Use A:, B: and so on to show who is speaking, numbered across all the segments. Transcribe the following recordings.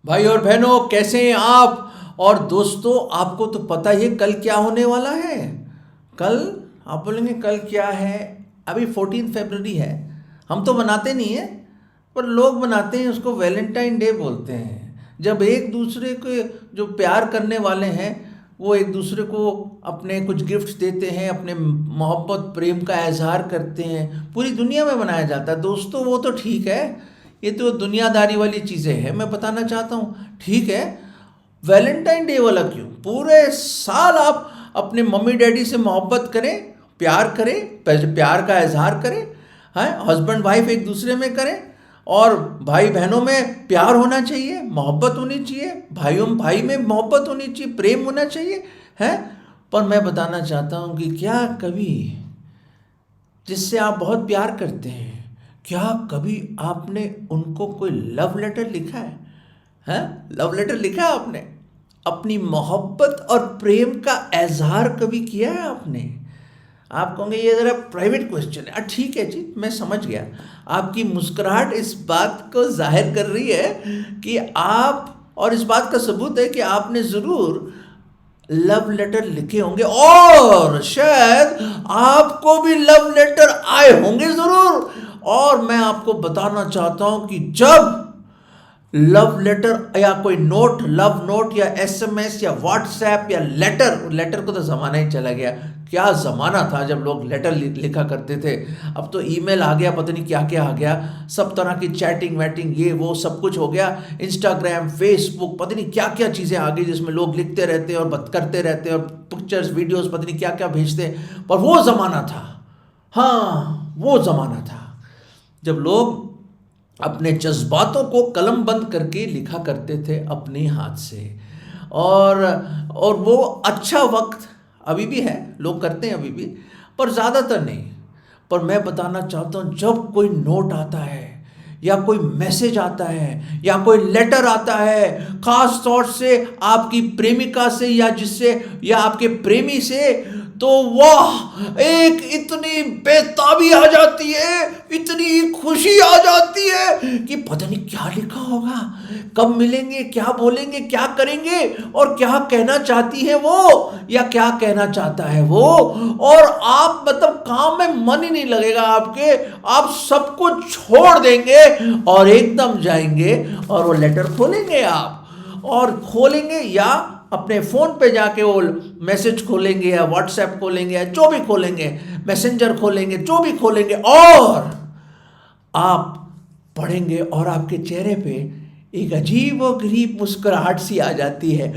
A: भाई और बहनों, कैसे हैं आप। और दोस्तों, आपको तो पता ही है कल क्या होने वाला है। कल आप बोलेंगे कल क्या है। अभी 14 फरवरी है। हम तो मनाते नहीं हैं, पर लोग मनाते हैं, उसको वैलेंटाइन डे बोलते हैं। जब एक दूसरे के जो प्यार करने वाले हैं, वो एक दूसरे को अपने कुछ गिफ्ट्स देते हैं, अपने मोहब्बत प्रेम का इजहार करते हैं। पूरी दुनिया में मनाया जाता है दोस्तों, वो तो ठीक है। ये तो दुनियादारी वाली चीज़ें हैं, मैं बताना चाहता हूँ, ठीक है। वैलेंटाइन डे वाला क्यों? पूरे साल आप अपने मम्मी डैडी से मोहब्बत करें, प्यार करें, प्यार का इजहार करें। हैं, हस्बैंड वाइफ एक दूसरे में करें। और भाई बहनों में प्यार होना चाहिए, मोहब्बत होनी चाहिए, भाइयों भाई में मोहब्बत होनी चाहिए, प्रेम होना चाहिए। हैं, पर मैं बताना चाहता हूँ कि क्या कभी जिससे आप बहुत प्यार करते हैं, क्या कभी आपने उनको कोई लव लेटर लिखा है? हैं, लव लेटर लिखा है आपने? अपनी मोहब्बत और प्रेम का इजहार कभी किया है आपने? आप कहोगे ये ज़रा प्राइवेट क्वेश्चन है। ठीक है जी, मैं समझ गया। आपकी मुस्कुराहट इस बात को जाहिर कर रही है कि आप, और इस बात का सबूत है कि आपने ज़रूर लव लेटर लिखे होंगे, और शायद आपको भी लव लेटर आए होंगे ज़रूर। और मैं आपको बताना चाहता हूं कि जब लव लेटर या कोई नोट, लव नोट या एसएमएस या व्हाट्सएप या लेटर, लेटर को तो ज़माना ही चला गया। क्या ज़माना था जब लोग लेटर लिखा करते थे। अब तो ईमेल आ गया, पता नहीं क्या क्या आ गया। सब तरह की चैटिंग वैटिंग ये वो सब कुछ हो गया। इंस्टाग्राम, फेसबुक, पता नहीं क्या क्या चीज़ें आ गई जिसमें लोग लिखते रहते हैं और बात करते रहते हैं और पिक्चर्स वीडियोस पता नहीं क्या क्या भेजते हैं। पर वो ज़माना था, हाँ वो ज़माना था जब लोग अपने जज्बातों को कलम बंद करके लिखा करते थे अपने हाथ से। और वो अच्छा वक्त अभी भी है, लोग करते हैं अभी भी, पर ज़्यादातर नहीं। पर मैं बताना चाहता हूँ, जब कोई नोट आता है या कोई मैसेज आता है या कोई लेटर आता है, खास तौर से आपकी प्रेमिका से या जिससे या आपके प्रेमी से, तो वाह, एक इतनी बेताबी आ जाती है, इतनी खुशी आ जाती है कि पता नहीं क्या लिखा होगा, कब मिलेंगे, क्या बोलेंगे, क्या करेंगे, और क्या कहना चाहती है वो या क्या कहना चाहता है वो। और आप मतलब काम में मन ही नहीं लगेगा आपके, आप सब कुछ छोड़ देंगे और एकदम जाएंगे और वो लेटर खोलेंगे आप, और खोलेंगे या अपने फ़ोन पे जाके वो मैसेज खोलेंगे या व्हाट्सएप खोलेंगे या जो भी खोलेंगे, मैसेंजर खोलेंगे, जो भी खोलेंगे, और आप पढ़ेंगे और आपके चेहरे पे एक अजीब व गरीब मुस्कुराहट सी आ जाती है,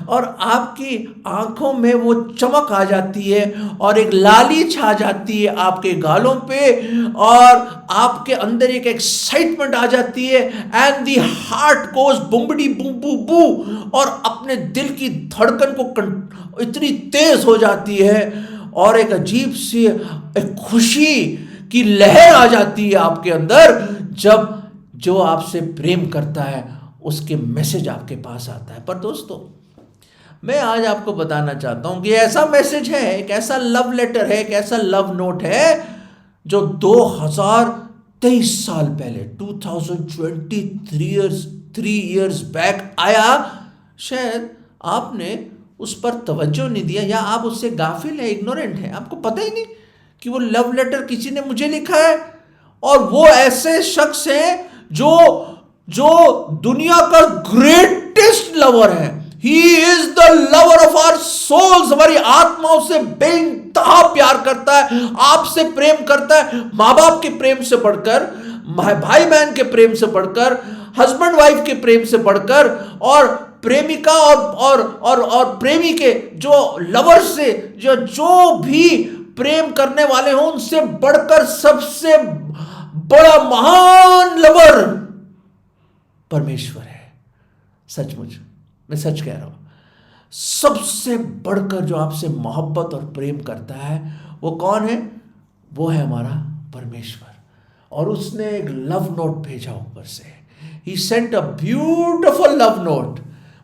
A: और आपकी आंखों में वो चमक आ जाती है, और एक लाली छा जाती है आपके गालों पे, और आपके अंदर एक एक्साइटमेंट आ जाती है, एंड दी हार्ट गोज बुम्बड़ी बू बू बू, और अपने दिल की धड़कन को इतनी तेज हो जाती है, और एक अजीब सी एक खुशी की लहर आ जाती है आपके अंदर, जब जो आपसे प्रेम करता है उसके मैसेज आपके पास आता है। पर दोस्तों, मैं आज आपको बताना चाहता हूं कि ऐसा मैसेज है, एक ऐसा लव लेटर है, एक ऐसा लव नोट है जो 2023 साल पहले, 2023 ईयर्स बैक आया। शायद आपने उस पर तवज्जो नहीं दिया, या आप उससे गाफिल है, इग्नोरेंट है, आपको पता ही नहीं कि वो लव लेटर किसी ने मुझे लिखा है। और वो ऐसे शख्स हैं जो जो दुनिया का ग्रेटेस्ट लवर है। He is the lover of our souls, हमारी आत्माओं से बेइंतहा प्यार करता है, आपसे प्रेम करता है, माँ बाप के प्रेम से बढ़कर, भाई बहन के प्रेम से बढ़कर, हस्बैंड वाइफ के प्रेम से बढ़कर, और प्रेमिका और प्रेमी के जो लवर से, जो भी प्रेम करने वाले हों उनसे बढ़कर सबसे बड़ा महान लवर परमेश्वर है। सचमुच, मैं सच कह रहा हूं। सबसे बढ़कर जो आपसे मोहब्बत और प्रेम करता है वो कौन है? वो है हमारा परमेश्वर। और उसने एक लव नोट भेजा ऊपर से। He sent a beautiful love note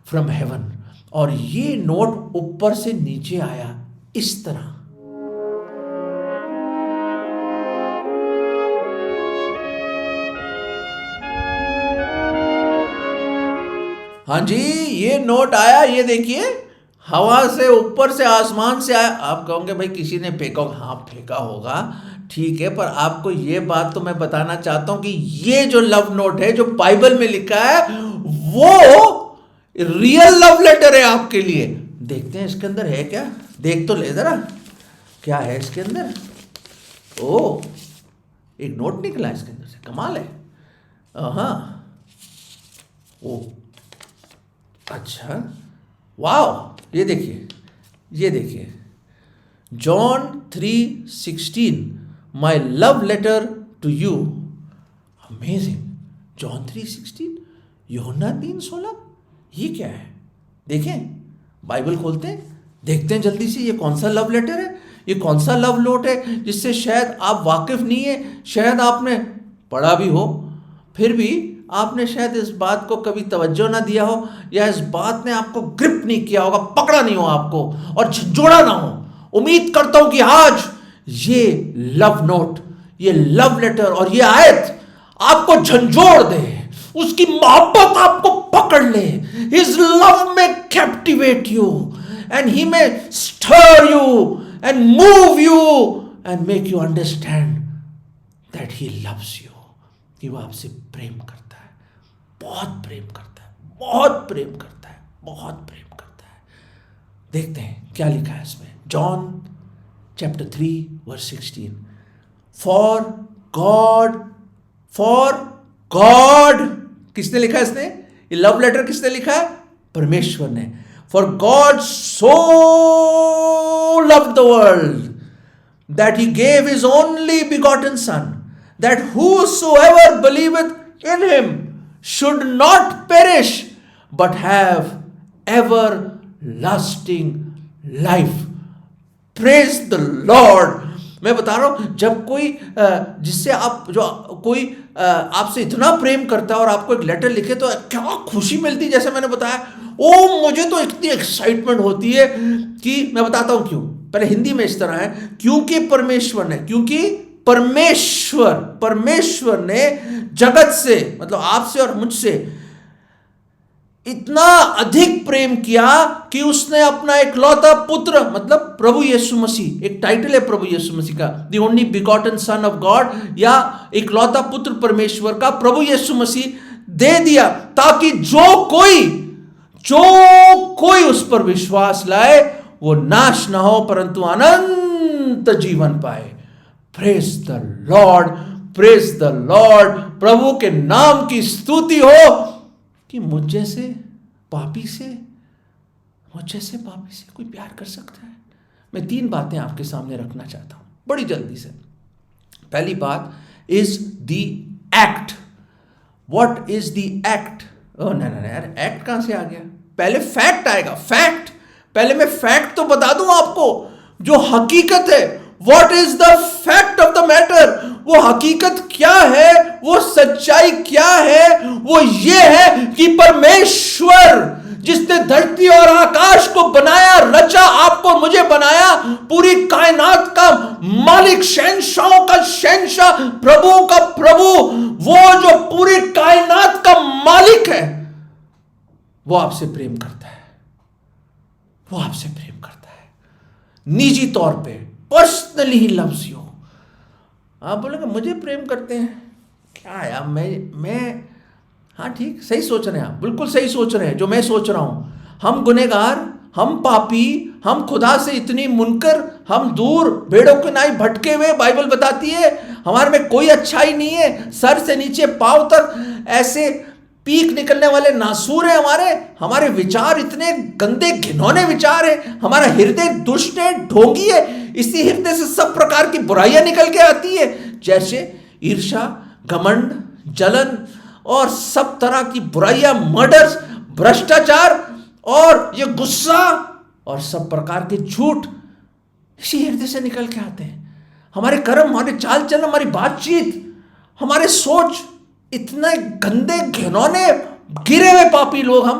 A: from heaven. और ये नोट ऊपर से नीचे आया इस तरह। हाँ जी, ये नोट आया, ये देखिए, हवा से, ऊपर से, आसमान से आया। आप कहोगे भाई किसी ने फेंका होगा। हाँ, फेंका होगा, ठीक है, पर आपको ये बात तो मैं बताना चाहता हूं कि ये जो लव नोट है, जो बाइबल में लिखा है, वो रियल लव लेटर है आपके लिए। देखते हैं इसके अंदर है क्या, देख तो ले जरा, क्या है इसके अंदर। ओ, एक नोट निकला इसके अंदर से, कमाल है। हाँ, ओ, अच्छा, वाह, ये देखिए, ये देखिए, John 3:16, my love letter to you. Amazing. John 3:16, यूहन्ना 3:16, ये क्या है? देखें, बाइबल खोलते हैं, देखते हैं जल्दी से, ये कौन सा लव लेटर है, ये कौन सा लव नोट है जिससे शायद आप वाकिफ नहीं है, शायद आपने पढ़ा भी हो, फिर भी आपने शायद इस बात को कभी तवज्जो ना दिया हो, या इस बात ने आपको ग्रिप नहीं किया होगा, पकड़ा नहीं हो आपको, और झंझोड़ा ना हो। उम्मीद करता हूं कि आज ये लव नोट, ये लव लेटर और ये आयत आपको झंझोड़ दे, उसकी मोहब्बत आपको पकड़ ले। His love may captivate you and he may stir you and move you and make you understand that he loves you, कि वो आपसे प्रेम करता है, बहुत प्रेम करता है, बहुत प्रेम करता है, बहुत प्रेम करता है। देखते हैं क्या लिखा है इसमें, जॉन चैप्टर 3:16, फॉर गॉड, किसने लिखा है इसने, ये लव लेटर किसने लिखा है? परमेश्वर ने। For God so loved the world that he gave his only begotten son, that whosoever believeth in him should not perish but have everlasting life. Praise the Lord. मैं बता रहा हूं, जब कोई जिससे आप, जो कोई आपसे इतना प्रेम करता है और आपको एक लेटर लिखे तो क्या खुशी मिलती है। जैसे मैंने बताया, ओ मुझे तो इतनी एक्साइटमेंट होती है कि मैं बताता हूं क्यों। पहले हिंदी में इस तरह है, क्योंकि परमेश्वर ने जगत से, मतलब आपसे और मुझसे इतना अधिक प्रेम किया कि उसने अपना इकलौता पुत्र, मतलब प्रभु यीशु मसीह, एक टाइटल है प्रभु यीशु मसीह का, the only begotten son of God, या इकलौता पुत्र परमेश्वर का, प्रभु यीशु मसीह दे दिया, ताकि जो कोई उस पर विश्वास लाए वो नाश ना हो परंतु अनंत जीवन पाए। Praise the lord, praise the lord. प्रभु के नाम की स्तुति हो कि मुझ जैसे पापी से कोई प्यार कर सकता है। मैं 3 बातें आपके सामने रखना चाहता हूं बड़ी जल्दी से। पहली बात is the act. What is the act? Oh नहीं यार, एक्ट कहां से आ गया? पहले फैक्ट आएगा। फैक्ट, पहले मैं फैक्ट तो बता दूं आपको, जो हकीकत है। What is the fact of the matter? वो हकीकत क्या है, वो सच्चाई क्या है? वो ये है कि परमेश्वर जिसने धरती और आकाश को बनाया, रचा, आपको मुझे बनाया, पूरी कायनात का मालिक, शहंशाहों का शहंशाह, प्रभुओं का प्रभु, वो जो पूरी कायनात का मालिक है, वो आपसे प्रेम करता है। वो आपसे प्रेम करता है निजी तौर पे, पर्सनली ही लव्स यू। आप बोलेंगे मुझे प्रेम करते हैं क्या यार, मैं हाँ ठीक, सही सोच रहे हैं आप, बिल्कुल सही सोच रहे हैं जो मैं सोच रहा हूं। हम गुनहगार, हम पापी, हम खुदा से इतनी मुनकर, हम दूर, भेड़ों के नाई भटके हुए, बाइबल बताती है हमारे में कोई अच्छाई नहीं है, सर से नीचे पांव तक ऐसे पीक निकलने वाले नासूर है हमारे विचार इतने गंदे घिनौने विचार है, हमारा हृदय दुष्ट है, ढोंगी है, इसी हृदय से सब प्रकार की बुराइयां निकल के आती है, जैसे ईर्ष्या, घमंड, जलन और सब तरह की बुराइयां, मर्डर्स, भ्रष्टाचार और ये गुस्सा और सब प्रकार के झूठ इसी हृदय से निकल के आते हैं। हमारे कर्म, हमारे चाल चलन, हमारी बातचीत, हमारे सोच, इतने गंदे घिनौने गिरे हुए पापी लोग हम।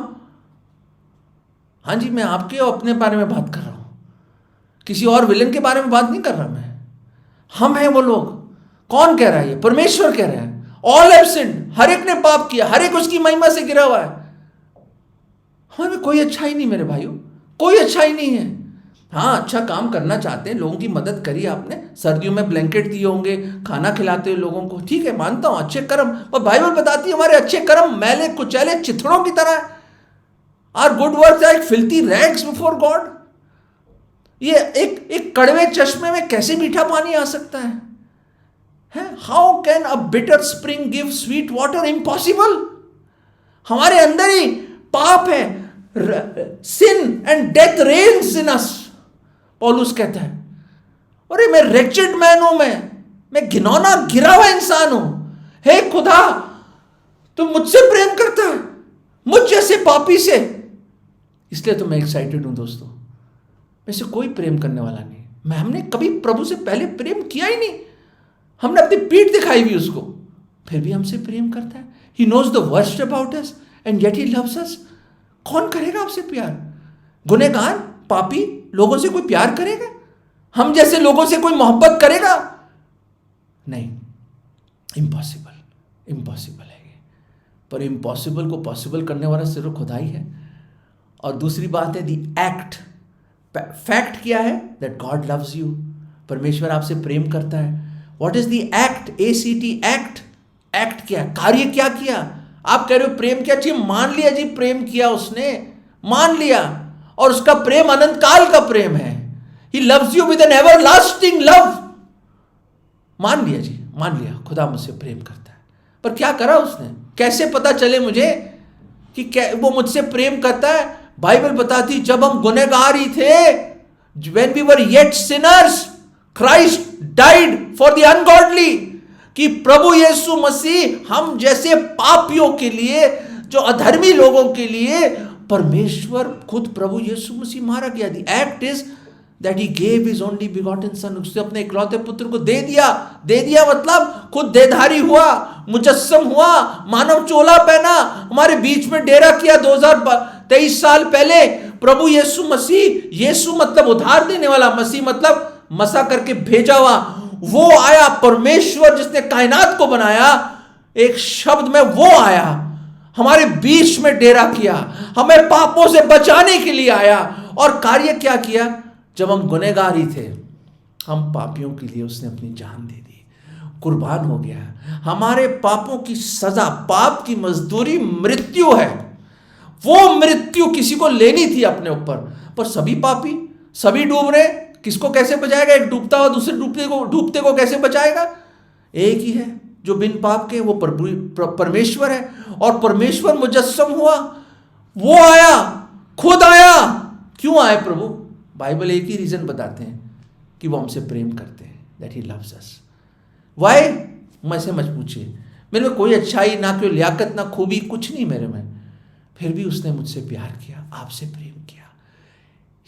A: हाँ जी, मैं आपके और अपने बारे में बात कर रहा हूं, किसी और विलन के बारे में बात नहीं कर रहा मैं। हम हैं वो लोग। कौन कह रहा है? ये परमेश्वर कह रहा है। ऑल हैव सिन्ड, हर एक ने पाप किया, हर एक उसकी महिमा से गिरा हुआ है। हमारे में कोई अच्छाई नहीं मेरे भाइयों, कोई अच्छाई नहीं है। हाँ, अच्छा काम करना चाहते हैं, लोगों की मदद करी आपने, सर्दियों में ब्लैंकेट दिए होंगे, खाना खिलाते हो लोगों को, ठीक है, मानता हूं, अच्छे कर्म। और बाइबल बताती है हमारे अच्छे कर्म मैले कुचैले चिथड़ों की तरह है। Are good works like filthy rags before God. ये एक कड़वे चश्मे में कैसे मीठा पानी आ सकता है? How can a bitter spring give sweet water? Impossible. हमारे अंदर ही पाप है, sin and death reigns in us. पौलुस कहता है, अरे मैं रेचेड मैन हूं, मैं घिनौना गिरा हुआ इंसान हूं। हे खुदा, तुम मुझसे प्रेम करता है, मुझ जैसे पापी से। इसलिए तो मैं एक्साइटेड हूं दोस्तों, वैसे कोई प्रेम करने वाला नहीं। हमने कभी प्रभु से पहले प्रेम किया ही नहीं। हमने अपनी पीठ दिखाई हुई उसको, फिर भी हमसे प्रेम करता है। He knows the worst about us and yet he loves us. कौन करेगा आपसे प्यार? गुनहगार पापी लोगों से कोई प्यार करेगा? हम जैसे लोगों से कोई मोहब्बत करेगा? नहीं, इम्पॉसिबल, इम्पॉसिबल है ये। पर इम्पॉसिबल को पॉसिबल करने वाला सिर्फ खुदा ही है। और दूसरी बात है दी एक्ट। फैक्ट क्या है? That God loves you. परमेश्वर आपसे प्रेम करता है। What is the act? ACT, act. Act क्या? कार्य क्या किया? आप कह रहे हो प्रेम क्या चाहिए? मान लिया जी, प्रेम किया उसने, मान लिया, और उसका प्रेम अनंत काल का प्रेम है। He loves you with an everlasting love. मान लिया जी, मान लिया, खुदा मुझसे प्रेम करता है। पर क्या करा उसने? कैसे पता चले मुझे कि वो मुझसे प्रेम करता है? बाइबल बताती, जब हम गुनहगार ही थे, when we were yet sinners, Christ died for the ungodly। कि प्रभु यीशु मसीह हम जैसे पापियों के लिए, जो अधर्मी लोगों के लिए, परमेश्वर खुद प्रभु यीशु मसीह मारा गया। The act is that he gave his only begotten son. उसने अपने इकलौते पुत्र को दे दिया। दे दिया मतलब खुद देधारी हुआ, मुजस्सम हुआ, मानव चोला पहना, हमारे बीच में डेरा किया 2023 साल पहले। प्रभु यीशु मसीह, यीशु मतलब उधार देने वाला, मसीह मतलब मसा करके भेजा हुआ, वो आया। परमेश्वर जिसने कायनात को बनाया, एक शब्द में वो आया, हमारे बीच में डेरा किया, हमें पापों से बचाने के लिए आया। और कार्य क्या किया? जब हम गुनहगार ही थे, हम पापियों के लिए उसने अपनी जान दे दी, कुर्बान हो गया। हमारे पापों की सजा, पाप की मजदूरी मृत्यु है। वो मृत्यु किसी को लेनी थी अपने ऊपर, पर सभी पापी, सभी डूब रहे। किसको कैसे बचाएगा? एक डूबता हुआ दूसरे डूबते को कैसे बचाएगा? एक ही है जो बिन पाप के, वो परमेश्वर है। और परमेश्वर मुजस्सम हुआ, वो आया, खुद आया। क्यों आए प्रभु? बाइबल एक ही रीजन बताते हैं कि वो हमसे प्रेम करते हैं, that he loves us. Why? मुझसे मत पूछिए, मेरे में कोई अच्छाई ना, कोई लियाकत ना खूबी, कुछ नहीं मेरे में, फिर भी उसने मुझसे प्यार किया, आपसे प्रेम किया।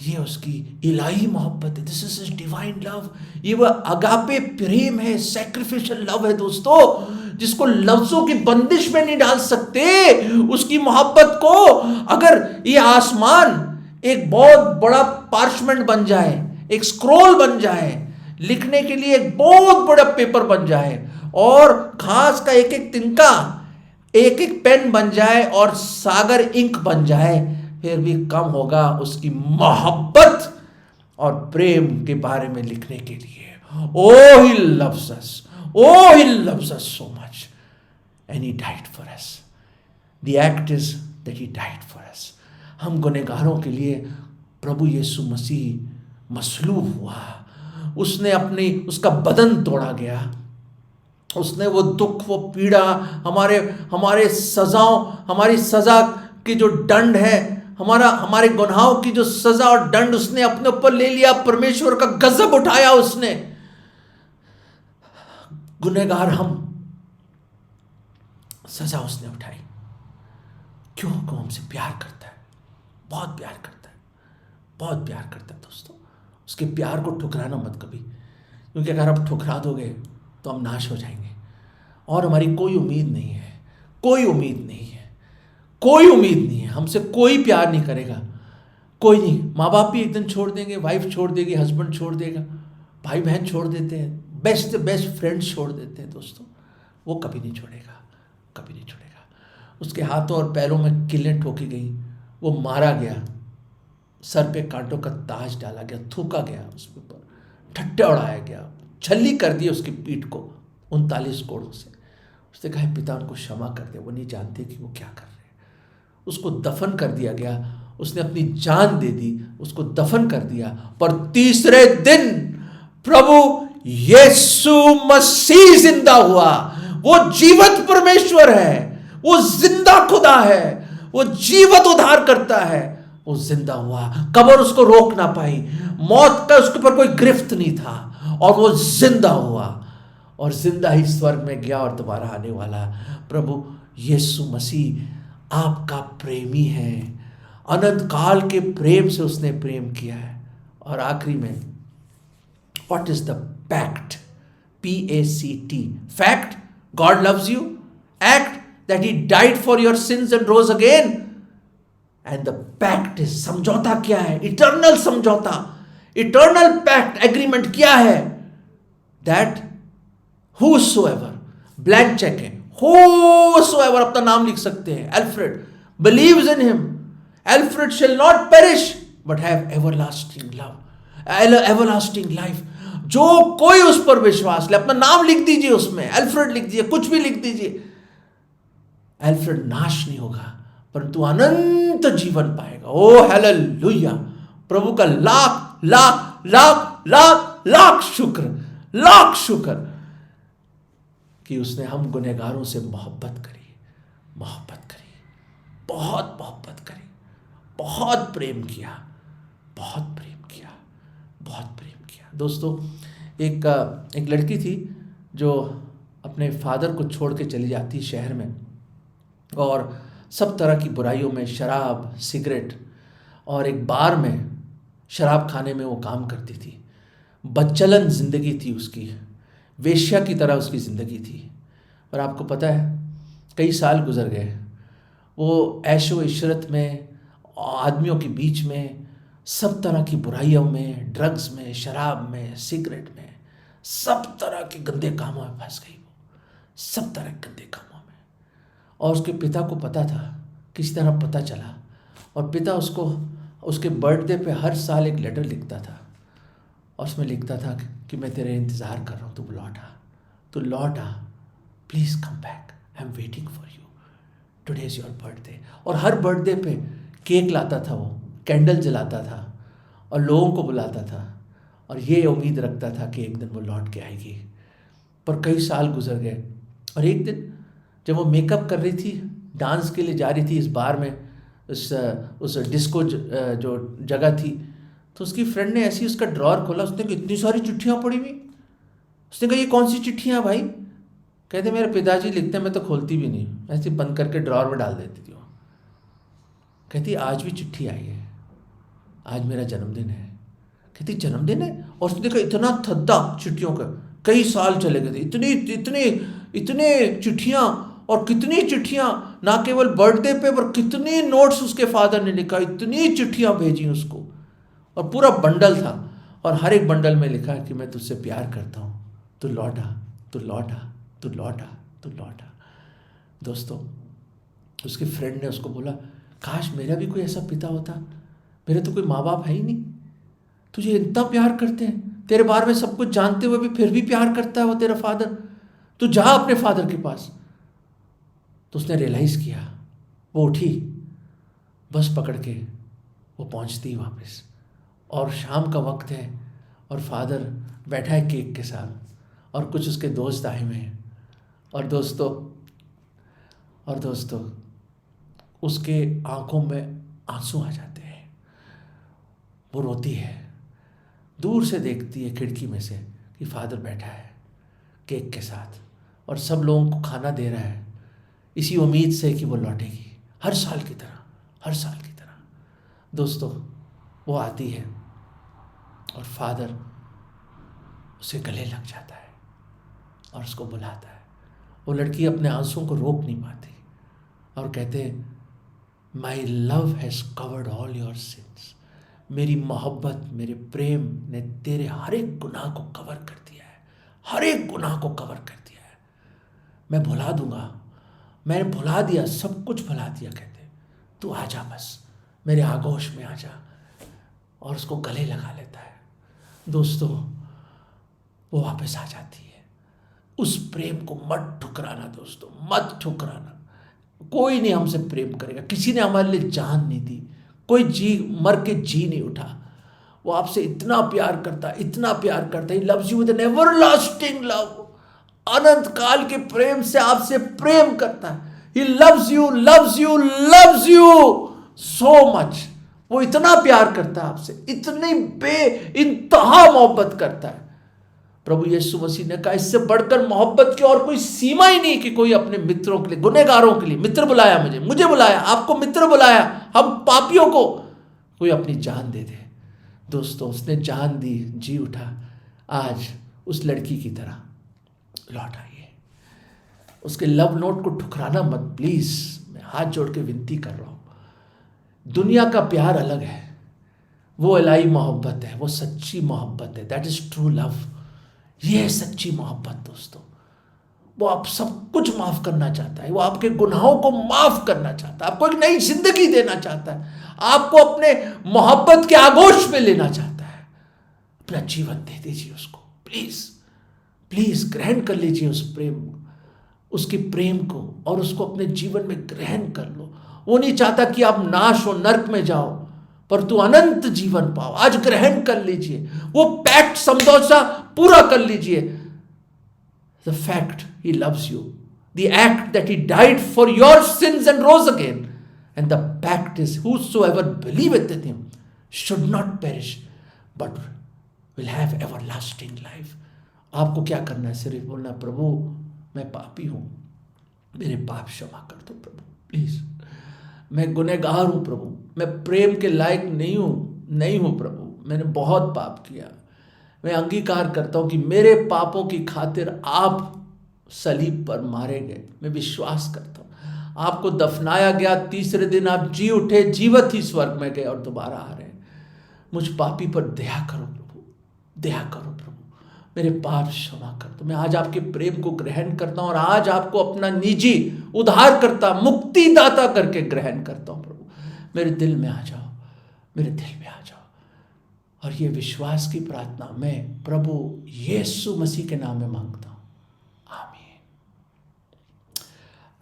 A: ये उसकी इलाही मोहब्बत है। This is his divine love. ये वह अगापे प्रेम है, सैक्रिफिशियल लव है दोस्तों, जिसको लफ्जों की बंदिश में नहीं डाल सकते। उसकी मोहब्बत को अगर ये आसमान एक बहुत बड़ा पार्चमेंट बन जाए, एक स्क्रोल बन जाए, लिखने के लिए एक बहुत बड़ा पेपर बन जाए, और घास का एक एक तिनका एक एक पेन बन जाए, और सागर इंक बन जाए, फिर भी कम होगा उसकी मोहब्बत और प्रेम के बारे में लिखने के लिए। Oh, he loves us. Oh, he loves us so much. And he died for us. The act is that he died for us. हम गुनहगारों के लिए प्रभु यीशु मसीह मसलूब हुआ। उसने उसका बदन तोड़ा गया। उसने वो दुख, वो पीड़ा, हमारी सजा की जो दंड है, हमारे गुनाहों की जो सजा और दंड उसने अपने ऊपर ले लिया। परमेश्वर का गजब उठाया उसने। गुनहगार हम, सजा उसने उठाई। क्यों? हमसे प्यार करता है, बहुत प्यार करता है, बहुत प्यार करता है दोस्तों। उसके प्यार को ठुकराना मत कभी, क्योंकि अगर आप ठुकरा दोगे तो हम नाश हो जाएंगे, और हमारी कोई उम्मीद नहीं है, कोई उम्मीद नहीं है, कोई उम्मीद नहीं है। हमसे कोई प्यार नहीं करेगा, कोई नहीं। माँ बाप भी एक दिन छोड़ देंगे, वाइफ छोड़ देगी, हस्बैंड छोड़ देगा, भाई बहन छोड़ देते हैं, बेस्ट फ्रेंड्स छोड़ देते हैं दोस्तों। वो कभी नहीं छोड़ेगा, कभी नहीं छोड़ेगा। उसके हाथों और पैरों में किलें ठोकी गई, वो मारा गया, सर पे कांटों का ताज डाला गया, थूका गया उसके ऊपर, ठट्टे उड़ाया गया, छल्ली कर दी उसकी पीठ को 39 कोड़ों से। उसने कहा पिता उनको क्षमा कर दे, वो नहीं जानते कि वो क्या कर रहे हैं। उसको दफन कर दिया गया, उसने अपनी जान दे दी, उसको दफन कर दिया। पर तीसरे दिन प्रभु यीशु मसीह जिंदा हुआ। वो जीवित परमेश्वर है, वो जिंदा खुदा है, वो जीवित उद्धार करता है। वो जिंदा हुआ, कब्र उसको रोक ना पाई, मौत का उसके ऊपर कोई गिरफ्त नहीं था, और वो जिंदा हुआ और जिंदा ही स्वर्ग में गया और दोबारा आने वाला। प्रभु यीशु मसीह आपका प्रेमी है, अनंत काल के प्रेम से उसने प्रेम किया है। और आखिरी में what is the pact? PACT, fact, god loves you, act that he died for your sins and rose again, and the pact is, समझौता क्या है? इटर्नल समझौता, इटर्नल पैक्ट, एग्रीमेंट क्या है? दैट whosoever, ब्लैंक चेक है, whosoever अपना नाम लिख सकते हैं, Alfred, believes in him, Alfred shall not perish but have everlasting love, everlasting life। जो कोई उस पर विश्वास ले, अपना नाम लिख दीजिए उसमें, एल्फ्रेड लिख दीजिए, कुछ भी लिख दीजिए, एल्फ्रेड नाश नहीं होगा परंतु अनंत जीवन पाएगा। ओ हालेलुया! प्रभु का लाख लाख लाख लाख लाख शुक्र, लाख शुक्र कि उसने हम गुनहगारों से मोहब्बत करी, मोहब्बत करी, बहुत मोहब्बत करी, बहुत प्रेम किया, बहुत प्रेम किया, बहुत प्रेम किया। दोस्तों, एक लड़की थी जो अपने फादर को छोड़ के चली जाती शहर में, और सब तरह की बुराइयों में, शराब, सिगरेट और एक बार में शराब खाने में वो काम करती थी। बदचलन ज़िंदगी थी उसकी, वेश्या की तरह उसकी ज़िंदगी थी। और आपको पता है कई साल गुजर गए, वो ऐशो इशरत में, आदमियों के बीच में, सब तरह की बुराइयों में, ड्रग्स में, शराब में, सिगरेट में, सब तरह के गंदे कामों में फंस गई वो, सब तरह के गंदे कामों में। और उसके पिता को पता था, किसी तरह पता चला, और पिता उसको उसके बर्थडे पे हर साल एक लेटर लिखता था, और उसमें लिखता था कि मैं तेरे इंतज़ार कर रहा हूँ, तू लौट आ, तू लौट आ, please come back, I am waiting for you, today is your birthday. और हर बर्थडे पे केक लाता था वो, कैंडल जलाता था और लोगों को बुलाता था, और ये उम्मीद रखता था कि एक दिन वो लौट के आएगी। पर कई साल गुजर गए, और एक दिन जब वो मेकअप कर रही थी, डांस के लिए जा रही थी इस बार में, उस डिस्को जो जगह थी, तो उसकी फ्रेंड ने ऐसी उसका ड्रॉअर खोला, उसने कहा इतनी सारी चिट्ठियाँ पड़ी हुई। उसने कहा ये कौन सी चिट्ठियाँ भाई? कहते मेरे पिताजी लिखते हैं, मैं तो खोलती भी नहीं, ऐसे बंद करके ड्रॉअर में डाल देती थी वो। कहती आज भी चिट्ठी आई है, आज मेरा जन्मदिन है। कहती जन्मदिन है? और उसने कहा इतना थद्दा चिट्ठियों का, कई साल चले गए थे, इतनी इतने इतने चिट्ठियाँ, और कितनी चिट्ठियाँ, ना केवल बर्थडे पे पर कितने नोट्स उसके फादर ने लिखा, इतनी चिट्ठियाँ भेजी उसको, और पूरा बंडल था, और हर एक बंडल में लिखा कि मैं तुझसे प्यार करता हूँ, तू लौट आ, तू लौट आ, तू लौट आ, तू लौट आ। दोस्तों, उसके फ्रेंड ने उसको बोला काश मेरा भी कोई ऐसा पिता होता, मेरे तो कोई माँ बाप है ही नहीं, तुझे इतना प्यार करते हैं, तेरे बारे में सब कुछ जानते हुए भी फिर भी प्यार करता है वो तेरा फादर, तू जा अपने फादर के पास। तो उसने रियलाइज़ किया, वो उठी, बस पकड़ के वो पहुंचती वापस, और शाम का वक्त है, और फादर बैठा है केक के साथ, और कुछ उसके दोस्त आए हुए हैं, और दोस्तों उसके आंखों में आंसू आ जाते हैं। वो रोती है, दूर से देखती है खिड़की में से कि फादर बैठा है केक के साथ, और सब लोगों को खाना दे रहा है, इसी उम्मीद से कि वो लौटेगी, हर साल की तरह, हर साल की तरह। दोस्तों, वो आती है और फादर उसे गले लग जाता है और उसको बुलाता है। वो लड़की अपने आंसुओं को रोक नहीं पाती और कहते हैं my love has covered all your sins, मेरी मोहब्बत, मेरे प्रेम ने तेरे हर एक गुनाह को कवर कर दिया है, हर एक गुनाह को कवर कर दिया है, मैं भुला दूंगा, मैंने भुला दिया, सब कुछ भुला दिया। कहते तू आजा, बस मेरे आगोश में आ जा, और उसको गले लगा लेता है। दोस्तों, वो वापस आ जाती है। उस प्रेम को मत ठुकराना दोस्तों, मत ठुकराना। कोई नहीं हमसे प्रेम करेगा, किसी ने हमारे लिए जान नहीं दी, कोई मर के जी नहीं उठा। वो आपसे इतना प्यार करता है, इतना प्यार करता है। He loves you with an everlasting love. अनंत काल के प्रेम से आपसे प्रेम करता है। He loves you, loves you, loves you so much. वो इतना प्यार करता है आपसे, इतनी इंतहा मोहब्बत करता है। प्रभु यीशु मसीह ने कहा, इससे बढ़कर मोहब्बत की और कोई सीमा ही नहीं कि कोई अपने मित्रों के लिए, गुनहगारों के लिए, मित्र बुलाया मुझे बुलाया, आपको मित्र बुलाया, हम पापियों को कोई अपनी जान दे दे। दोस्तों, उसने जान दी, जी उठा। आज उस लड़की की तरह लौट आइए। उसके लव नोट को ठुकराना मत प्लीज। मैं हाथ जोड़ के विनती कर रहा हूं। दुनिया का प्यार अलग है, वो इलाही मोहब्बत है, वो सच्ची मोहब्बत है। That is true love. ये है सच्ची मोहब्बत दोस्तों। वो आप सब कुछ माफ करना चाहता है, वो आपके गुनाहों को माफ करना चाहता है, आपको एक नई जिंदगी देना चाहता है, आपको अपने मोहब्बत के आगोश में लेना चाहता है। अपना जीवन दे दीजिए उसको, प्लीज प्लीज ग्रहण कर लीजिए उस प्रेम, उसके प्रेम को, और उसको अपने जीवन में ग्रहण कर लो। वो नहीं चाहता कि आप नाश हो, नर्क में जाओ, पर तू अनंत जीवन पाओ। आज ग्रहण कर लीजिए, वो पैक्ट समझौता पूरा कर लीजिए। The fact he loves you, the act that he died for your sins and rose again, and the pact is whosoever believeth in him should not perish but will have everlasting life. आपको क्या करना है? सिर्फ बोलना, प्रभु मैं पापी हूं, मेरे पाप क्षमा कर दो प्रभु, प्लीज। मैं गुनहगार हूं प्रभु, मैं प्रेम के लायक नहीं हूं प्रभु, मैंने बहुत पाप किया। मैं अंगीकार करता हूं कि मेरे पापों की खातिर आप सलीब पर मारे गए। मैं विश्वास करता हूं आपको दफनाया गया, तीसरे दिन आप जी उठे, जीवत ही स्वर्ग में गए और दोबारा आ रहे हैं। मुझ पापी पर दया करो प्रभु, दया करो प्रभु, मेरे पाप क्षमा कर दो। मैं आज आपके प्रेम को ग्रहण करता हूं और आज आपको अपना निजी उद्धारकर्ता, मुक्तिदाता करके ग्रहण करता हूं प्रभु। मेरे दिल में आ जाओ, मेरे दिल में आ जाओ। और ये विश्वास की प्रार्थना मैं प्रभु यीशु मसीह के नाम में मांगता हूं, आमीन।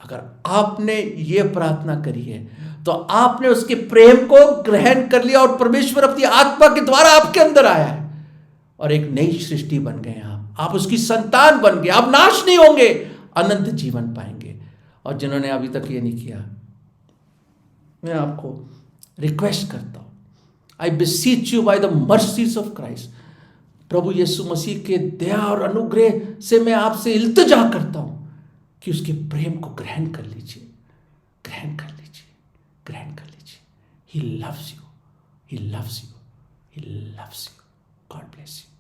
A: अगर आपने ये प्रार्थना करी है तो आपने उसके प्रेम को ग्रहण कर लिया और परमेश्वर अपनी आत्मा के द्वारा आपके अंदर आया है और एक नई सृष्टि बन गए। आप उसकी संतान बन गए। आप नाश नहीं होंगे, अनंत जीवन पाएंगे। और जिन्होंने अभी तक ये नहीं किया, मैं आपको रिक्वेस्ट करता हूं, I beseech you by the mercies of Christ, प्रभु यीशु मसीह के दया और अनुग्रह से मैं आपसे इल्तिजा करता हूं कि उसके प्रेम को ग्रहण कर लीजिए, ग्रहण कर लीजिए, ग्रहण कर लीजिए। He loves you, he loves you, he loves you. God bless you.